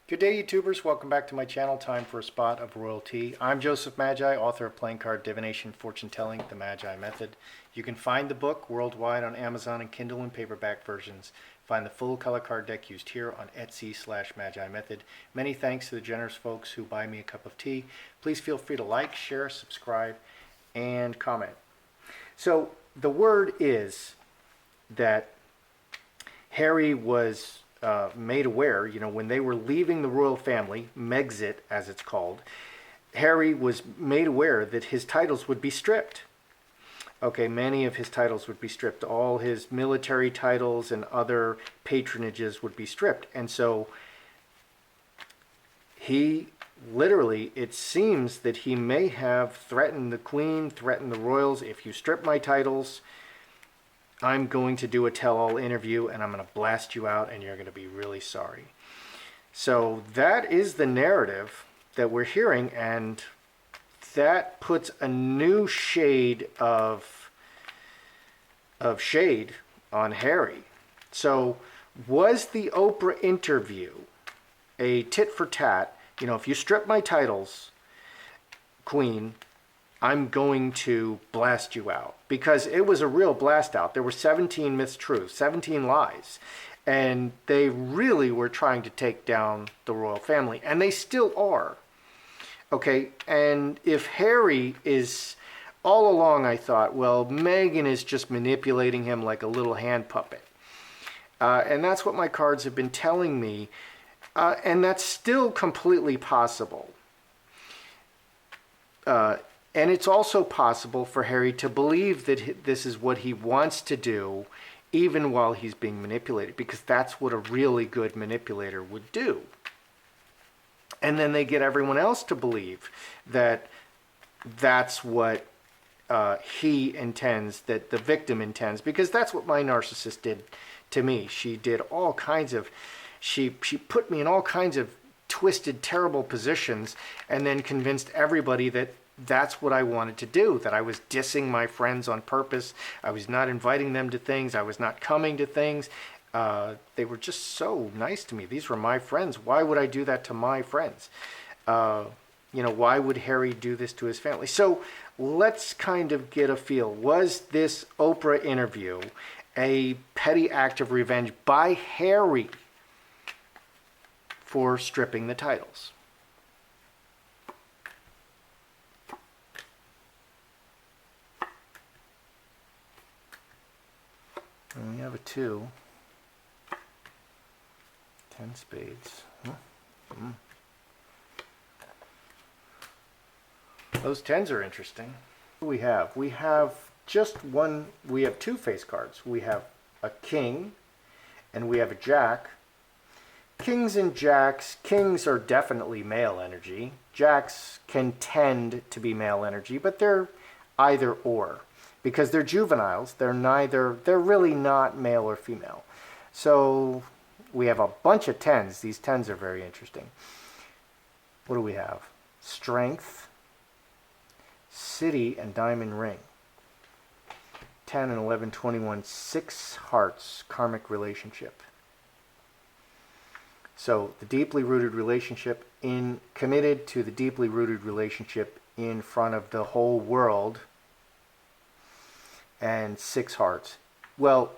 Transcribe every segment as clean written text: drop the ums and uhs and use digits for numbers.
Good day, YouTubers. Welcome back to my channel. Time for a spot of royalty. I'm Joseph Magi, author of Playing Card Divination, Fortune Telling, The Magi Method. You can find the book worldwide on Amazon and Kindle and paperback versions. Find the full color card deck used here on Etsy/Magi Method. Many thanks to the generous folks who buy me a cup of tea. Please feel free to like, share, subscribe, and comment. So the word is that Harry was made aware, when they were leaving the royal family, Megxit as it's called, Harry was made aware that his titles would be stripped. Okay, many of his titles would be stripped. All his military titles and other patronages would be stripped. And so he literally, it seems that he may have threatened the Queen, threatened the royals. If you strip my titles, I'm going to do a tell-all interview and I'm going to blast you out and you're going to be really sorry. So that is the narrative that we're hearing, and that puts a new shade of shade on Harry. So was the Oprah interview a tit for tat? If you strip my titles, Queen, I'm going to blast you out, because it was a real blast out. There were 17 mistruths, 17 lies, and they really were trying to take down the royal family, and they still are. Okay, and if Harry is, all along I thought, well, Meghan is just manipulating him like a little hand puppet. And that's what my cards have been telling me, and that's still completely possible. And it's also possible for Harry to believe that this is what he wants to do, even while he's being manipulated, because that's what a really good manipulator would do. And then they get everyone else to believe that that's what he intends, that the victim intends, because that's what my narcissist did to me. She did all kinds of, she put me in all kinds of twisted, terrible positions, and then convinced everybody that that's what I wanted to do, that I was dissing my friends on purpose. I was not inviting them to things. I was not coming to things. They were just so nice to me. These were my friends. Why would I do that to my friends? Why would Harry do this to his family? So let's kind of get a feel. Was this Oprah interview a petty act of revenge by Harry for stripping the titles? And we have a 2. 10 spades. Those 10s are interesting. We have just one. We have 2 face cards. We have a king and we have a jack. Kings and jacks. Kings are definitely male energy. Jacks can tend to be male energy, but they're either or. Because they're juveniles, they're really not male or female. So we have a bunch of 10s. These 10s are very interesting. What do we have? Strength, city, and diamond ring. 10 and 11, 21, 6 hearts, karmic relationship. So the deeply rooted relationship, committed to the deeply rooted relationship in front of the whole world. And 6 hearts. Well,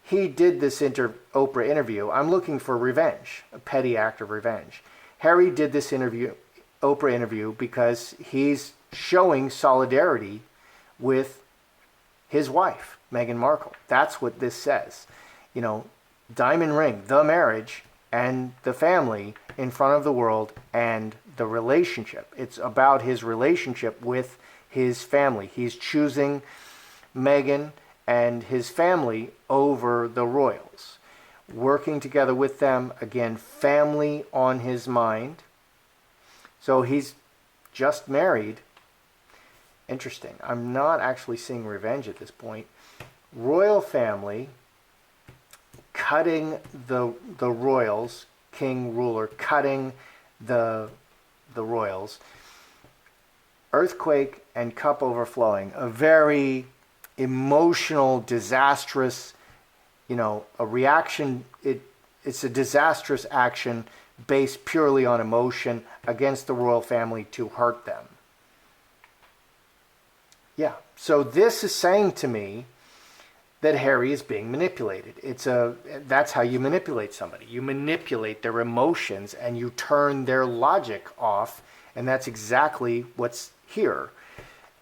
he did this Oprah interview. I'm looking for revenge, a petty act of revenge. Harry did this Oprah interview, because he's showing solidarity with his wife, Meghan Markle. That's what this says. Diamond ring, the marriage, and the family in front of the world, and the relationship. It's about his relationship with his family. He's choosing Meghan and his family over the royals. Working together with them. Again, family on his mind. So he's just married. Interesting. I'm not actually seeing revenge at this point. Royal family cutting the royals. King ruler cutting the royals. Earthquake and cup overflowing. A very emotional, disastrous, a reaction. it's a disastrous action based purely on emotion against the royal family to hurt them. Yeah, so this is saying to me that Harry is being manipulated. That's how you manipulate somebody. You manipulate their emotions and you turn their logic off, and that's exactly what's here.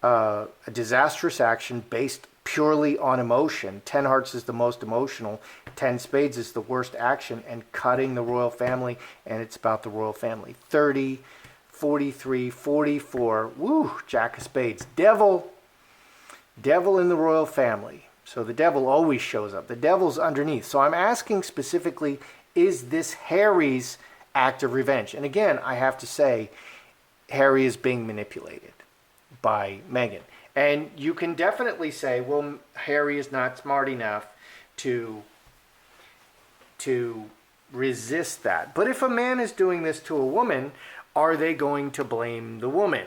A disastrous action based purely on emotion. 10 hearts is the most emotional. 10 spades is the worst action, and cutting the royal family, and it's about the royal family. 30, 43, 44. Woo, jack of spades. Devil in the royal family. So the devil always shows up. The devil's underneath. So I'm asking specifically, is this Harry's act of revenge? And again, I have to say, Harry is being manipulated by Meghan. And you can definitely say, well, Harry is not smart enough to resist that. But if a man is doing this to a woman, are they going to blame the woman?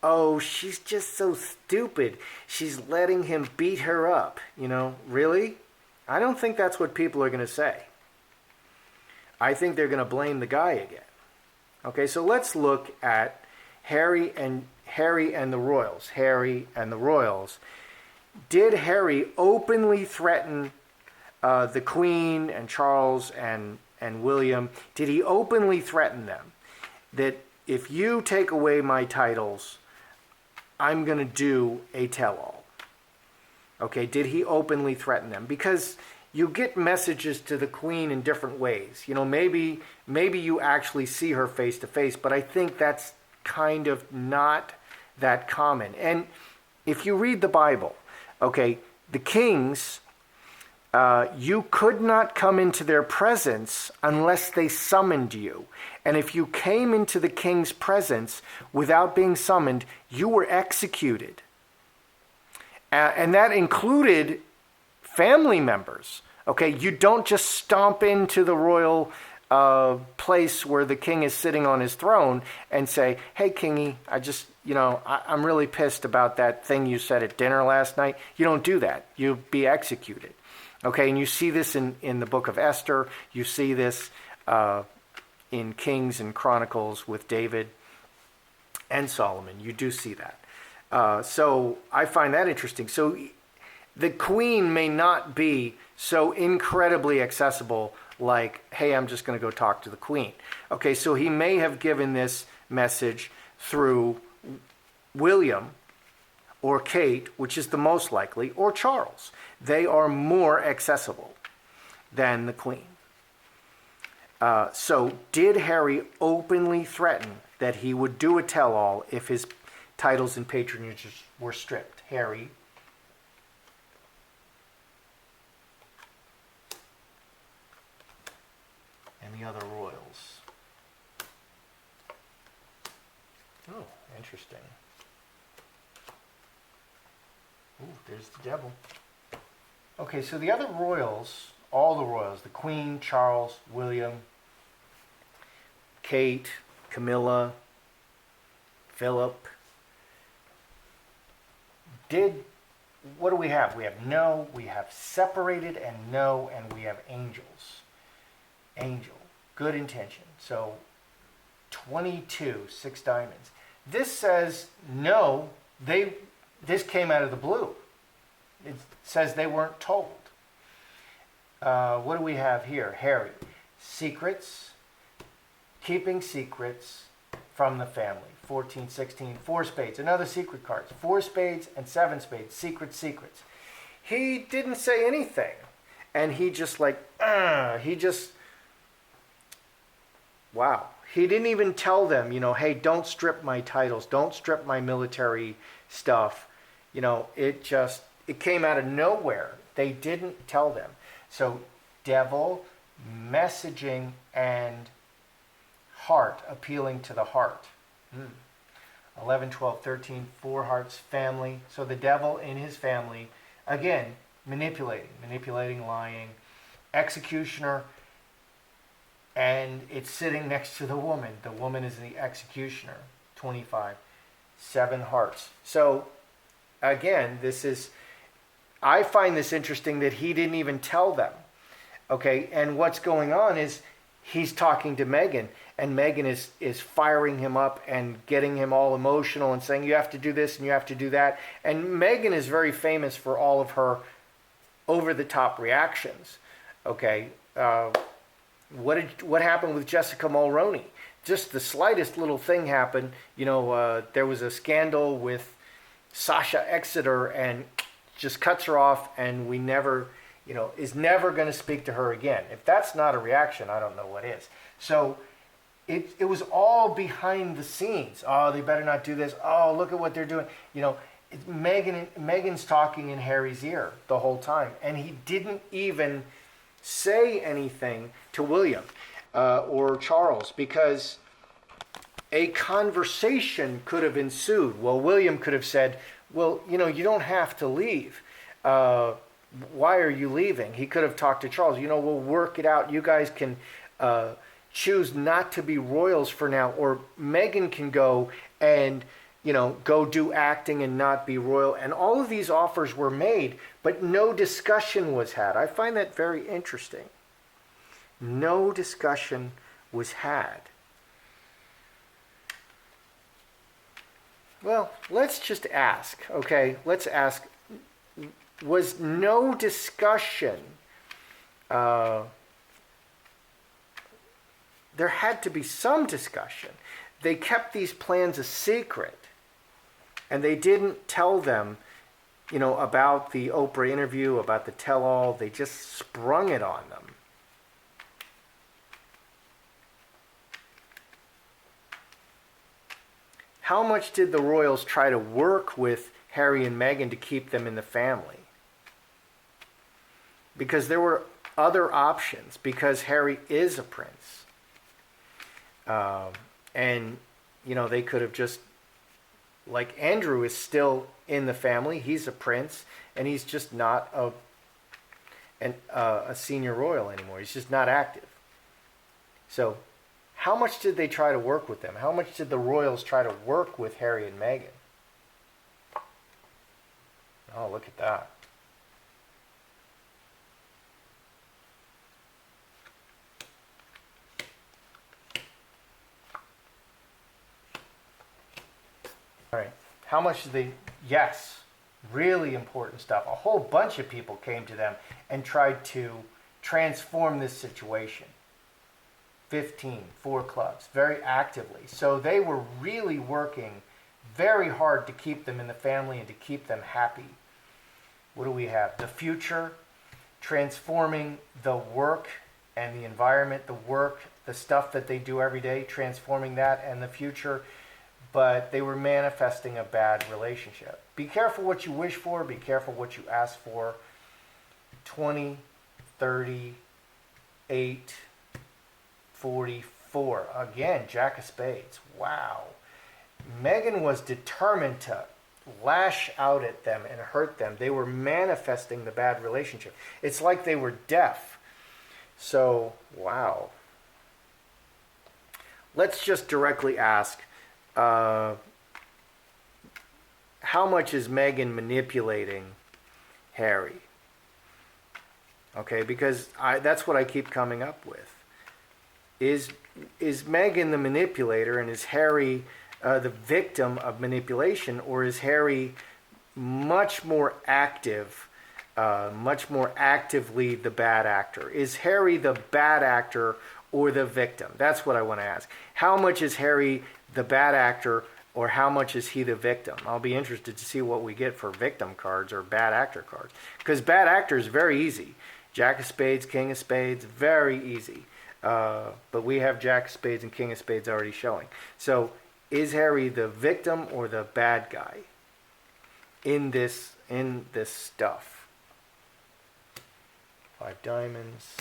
Oh, she's just so stupid. She's letting him beat her up. Really? I don't think that's what people are going to say. I think they're going to blame the guy again. Okay, so let's look at Harry and the royals. Harry and the royals. Did Harry openly threaten the Queen and Charles and William? Did he openly threaten them that if you take away my titles, I'm going to do a tell-all? Okay, did he openly threaten them? Because you get messages to the Queen in different ways. Maybe you actually see her face to face, but I think that's kind of not that common. And if you read the Bible, okay, the kings, you could not come into their presence unless they summoned you. And if you came into the king's presence without being summoned, you were executed. And that included family members. Okay, you don't just stomp into the royal place where the king is sitting on his throne and say, hey, Kingy, I'm really pissed about that thing you said at dinner last night. You don't do that. You'll be executed. Okay, and you see this in the book of Esther. You see this in Kings and Chronicles with David and Solomon. You do see that. So I find that interesting. So the Queen may not be so incredibly accessible like, hey, I'm just going to go talk to the Queen. Okay, so he may have given this message through William or Kate, which is the most likely, or Charles. They are more accessible than the Queen. So did Harry openly threaten that he would do a tell-all if his titles and patronages were stripped? Harry. And the other royals. Oh, interesting. Ooh, there's the devil. Okay, so the other royals, all the royals, the Queen, Charles, William, Kate, Camilla, Philip, what do we have? We have no, we have separated and no, and we have angels. Angel, good intention. So 22, 6 diamonds. This says no, this came out of the blue. It says they weren't told. What do we have here? Harry, secrets, keeping secrets from the family. 14, 16, 4 spades, another secret card. 4 spades and 7 spades, secrets. He didn't say anything. And he just wow. He didn't even tell them, hey, don't strip my titles. Don't strip my military stuff. It came out of nowhere. They didn't tell them. So devil, messaging, and heart, appealing to the heart. 11, 12, 13, 4 hearts, family. So the devil in his family, again, manipulating, lying, executioner, and it's sitting next to the woman. The woman is the executioner. 25, 7 hearts. So again, I find this interesting that he didn't even tell them. Okay, and what's going on is he's talking to Megan, and Megan is firing him up and getting him all emotional and saying, you have to do this and you have to do that. And Megan is very famous for all of her over the top reactions. Okay, what happened with Jessica Mulroney? Just the slightest little thing happened. There was a scandal with Sasha Exeter, and just cuts her off, and we never, is never going to speak to her again. If that's not a reaction, I don't know what is. So it was all behind the scenes. Oh, they better not do this. Oh, look at what they're doing. Megan's talking in Harry's ear the whole time, and he didn't even say anything to William or Charles, because a conversation could have ensued. Well, William could have said, well, you don't have to leave. Why are you leaving? He could have talked to Charles. We'll work it out. You guys can choose not to be royals for now. Or Meghan can go and, go do acting and not be royal. And all of these offers were made, but no discussion was had. I find that very interesting. No discussion was had. Well, let's just ask, okay? Let's ask, was no discussion, there had to be some discussion. They kept these plans a secret, and they didn't tell them, about the Oprah interview, about the tell-all. They just sprung it on them. How much did the royals try to work with Harry and Meghan to keep them in the family? Because there were other options, because Harry is a prince. And, they could have just, like Andrew is still in the family. He's a prince, and he's just not a senior royal anymore. He's just not active. So how much did they try to work with them? How much did the royals try to work with Harry and Meghan? Oh, look at that. All right. How much did they... Yes. Really important stuff. A whole bunch of people came to them and tried to transform this situation. 4 clubs, very actively. So they were really working very hard to keep them in the family and to keep them happy. What do we have? The future, transforming the work and the environment, the work, the stuff that they do every day, transforming that and the future. But they were manifesting a bad relationship. Be careful what you wish for. Be careful what you ask for. 20, 30, 8, 44. Again, Jack of Spades. Wow. Meghan was determined to lash out at them and hurt them. They were manifesting the bad relationship. It's like they were deaf. So, wow. Let's just directly ask, how much is Meghan manipulating Harry? Okay, because that's what I keep coming up with. Is Meghan the manipulator, and is Harry the victim of manipulation, or is Harry much more active, much more actively the bad actor? Is Harry the bad actor or the victim? That's what I want to ask. How much is Harry the bad actor, or how much is he the victim? I'll be interested to see what we get for victim cards or bad actor cards. Because bad actor is very easy. Jack of Spades, King of Spades, very easy. But we have Jack of Spades and King of Spades already showing. So is Harry the victim or the bad guy in this stuff? 5 diamonds,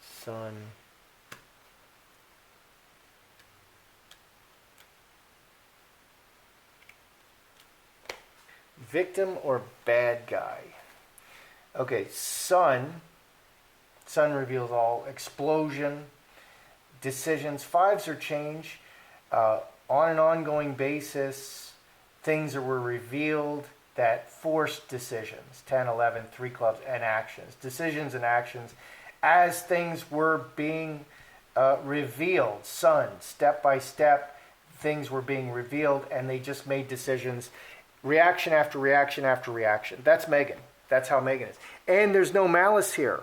Sun. Victim or bad guy? Okay, Sun. Sun reveals all. Explosion. Decisions. 5s are change. On an ongoing basis, things were revealed that forced decisions. 10, 11, 3 clubs, and actions. Decisions and actions. as things were being revealed. Step by step, things were being revealed, and they just made decisions, reaction after reaction after reaction. That's Meghan. That's how Meghan is. And there's no malice here.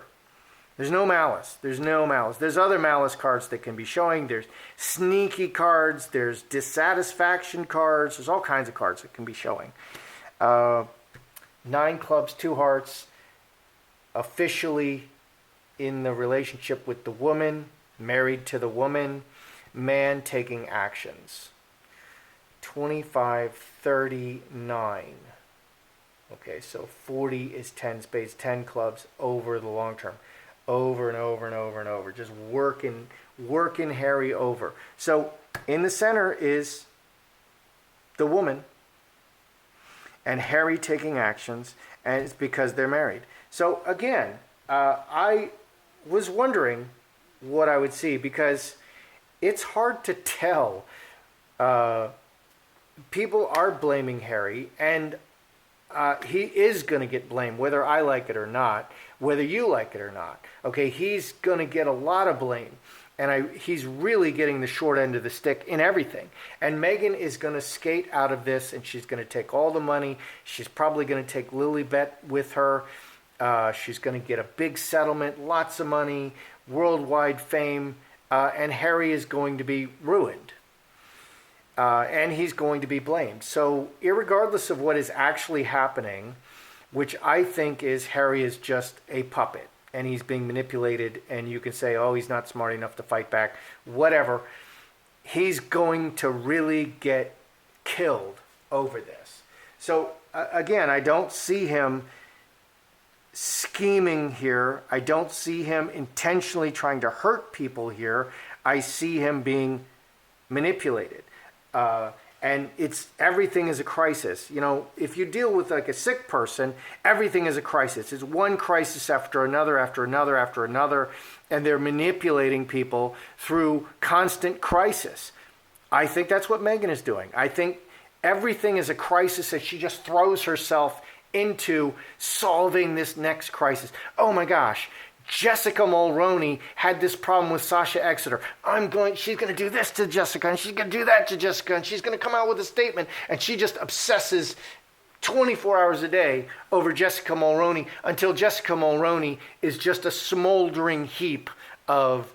There's no malice. There's no malice. There's other malice cards that can be showing. There's sneaky cards. There's dissatisfaction cards. There's all kinds of cards that can be showing. 9 clubs, 2 hearts, officially in the relationship with the woman, married to the woman, man taking actions. 25, 39. Okay, so 40 is 10 spades, 10 clubs over the long term. Over and over and over and over. Just working Harry over. So in the center is the woman and Harry taking actions, and it's because they're married. So again, I was wondering what I would see, because it's hard to tell. People are blaming Harry, and he is going to get blamed, whether I like it or not, whether you like it or not. Okay, he's going to get a lot of blame, and he's really getting the short end of the stick in everything. And Meghan is going to skate out of this, and she's going to take all the money. She's probably going to take Lilibet with her. She's going to get a big settlement, lots of money, worldwide fame, and Harry is going to be ruined. And he's going to be blamed. So irregardless of what is actually happening, which I think is Harry is just a puppet and he's being manipulated, and you can say, oh, he's not smart enough to fight back, whatever, he's going to really get killed over this. So again, I don't see him scheming here. I don't see him intentionally trying to hurt people here. I see him being manipulated. And everything is a crisis. You know, if you deal with like a sick person, everything is a crisis. It's one crisis after another, after another, after another, and they're manipulating people through constant crisis. I think that's what Meghan is doing. I think everything is a crisis that she just throws herself into solving this next crisis. Oh my gosh. Jessica Mulroney had this problem with Sasha Exeter. She's going to do this to Jessica, and she's going to do that to Jessica, and she's going to come out with a statement, and she just obsesses 24 hours a day over Jessica Mulroney until Jessica Mulroney is just a smoldering heap of,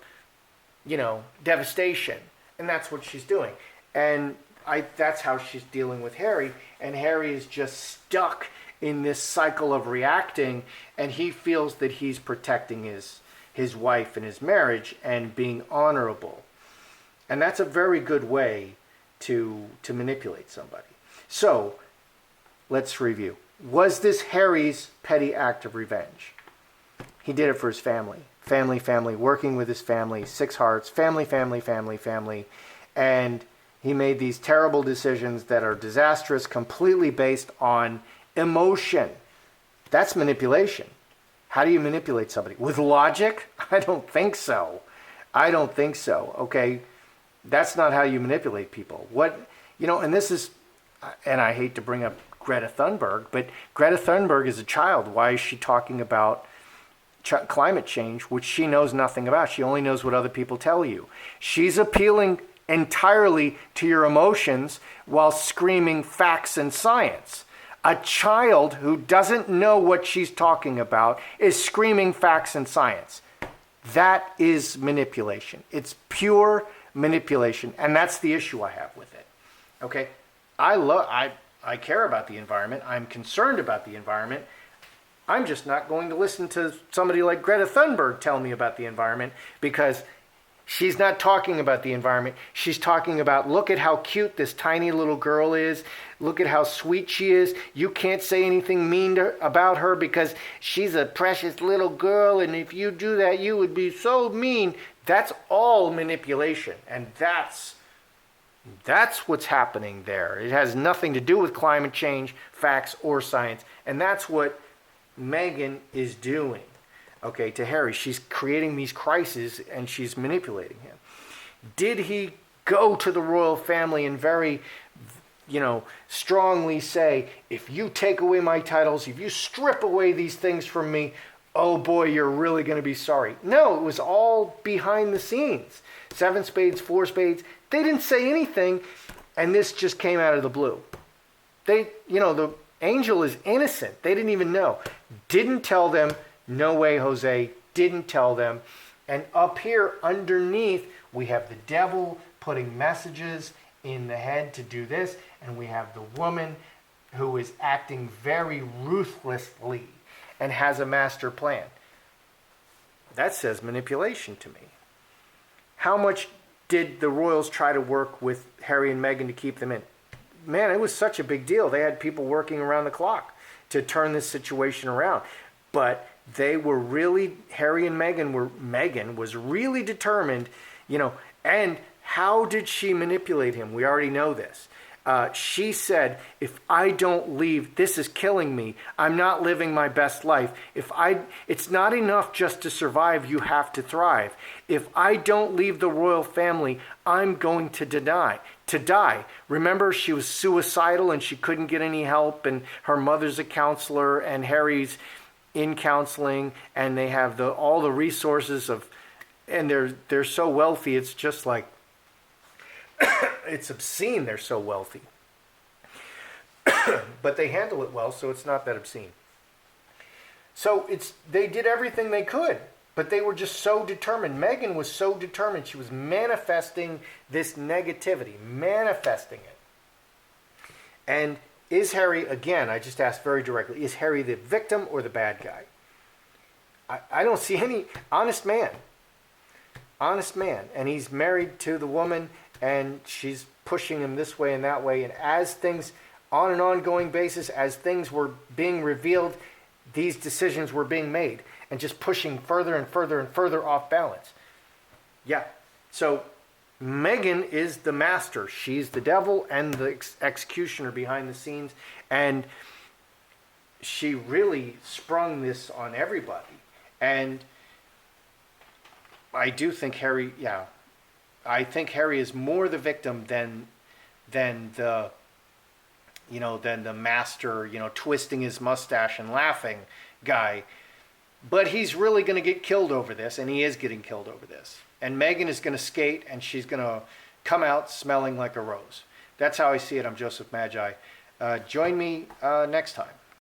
devastation. And that's what she's doing. And that's how she's dealing with Harry, and Harry is just stuck in this cycle of reacting, and he feels that he's protecting his wife and his marriage and being honorable. And that's a very good way to manipulate somebody. So, let's review. Was this Harry's petty act of revenge? He did it for his family. Family, working with his family, 6 hearts, family. And he made these terrible decisions that are disastrous, completely based on emotion. That's manipulation. How do you manipulate somebody? With logic? I don't think so. Okay? That's not how you manipulate people. And this is, and I hate to bring up Greta Thunberg, but Greta Thunberg is a child. Why is she talking about climate change, which she knows nothing about? She only knows what other people tell you. She's appealing entirely to your emotions while screaming facts and science. A child who doesn't know what she's talking about is screaming facts and science. That is manipulation. It's pure manipulation, and that's the issue I have with it. Okay? I care about the environment. I'm concerned about the environment. I'm just not going to listen to somebody like Greta Thunberg tell me about the environment, because she's not talking about the environment. She's talking about, look at how cute this tiny little girl is. Look at how sweet she is. You can't say anything mean about her because she's a precious little girl, and if you do that, you would be so mean. That's all manipulation, and that's what's happening there. It has nothing to do with climate change, facts, or science, and that's what Meghan is doing. Okay, to Harry. She's creating these crises, and she's manipulating him. Did he go to the royal family and very, strongly say, if you take away my titles, if you strip away these things from me, oh boy, you're really going to be sorry. No, it was all behind the scenes. 7 spades, 4 spades. They didn't say anything, and this just came out of the blue. The angel is innocent. They didn't even know. Didn't tell them, no way, Jose. Didn't tell them. And up here underneath, we have the devil putting messages in the head to do this, and we have the woman who is acting very ruthlessly and has a master plan. That says manipulation to me. How much did the royals try to work with Harry and Meghan to keep them in? Man, it was such a big deal. They had people working around the clock to turn this situation around. But they were really, Harry and Meghan was really determined, and how did she manipulate him? We already know this. She said, if I don't leave, this is killing me. I'm not living my best life. It's not enough just to survive, you have to thrive. If I don't leave the royal family, I'm going to die. Remember, she was suicidal and she couldn't get any help, and her mother's a counselor and Harry's in counseling, and they have all the resources and they're so wealthy, it's just like, it's obscene they're so wealthy. But they handle it well, so it's not that obscene. So they did everything they could, but they were just so determined. Meghan was so determined. She was manifesting this negativity, manifesting it. And is Harry, again, I just asked very directly, is Harry the victim or the bad guy? I don't see any honest man. And he's married to the woman, and she's pushing him this way and that way. And as things, on an ongoing basis, as things were being revealed, these decisions were being made and just pushing further and further and further off balance. Yeah. So Meghan is the master. She's the devil and the executioner behind the scenes. And she really sprung this on everybody. And I do think Harry, I think Harry is more the victim than the master, twisting his mustache and laughing guy. But he's really going to get killed over this, and he is getting killed over this. And Meghan is going to skate, and she's going to come out smelling like a rose. That's how I see it. I'm Joseph Magi. Join me next time.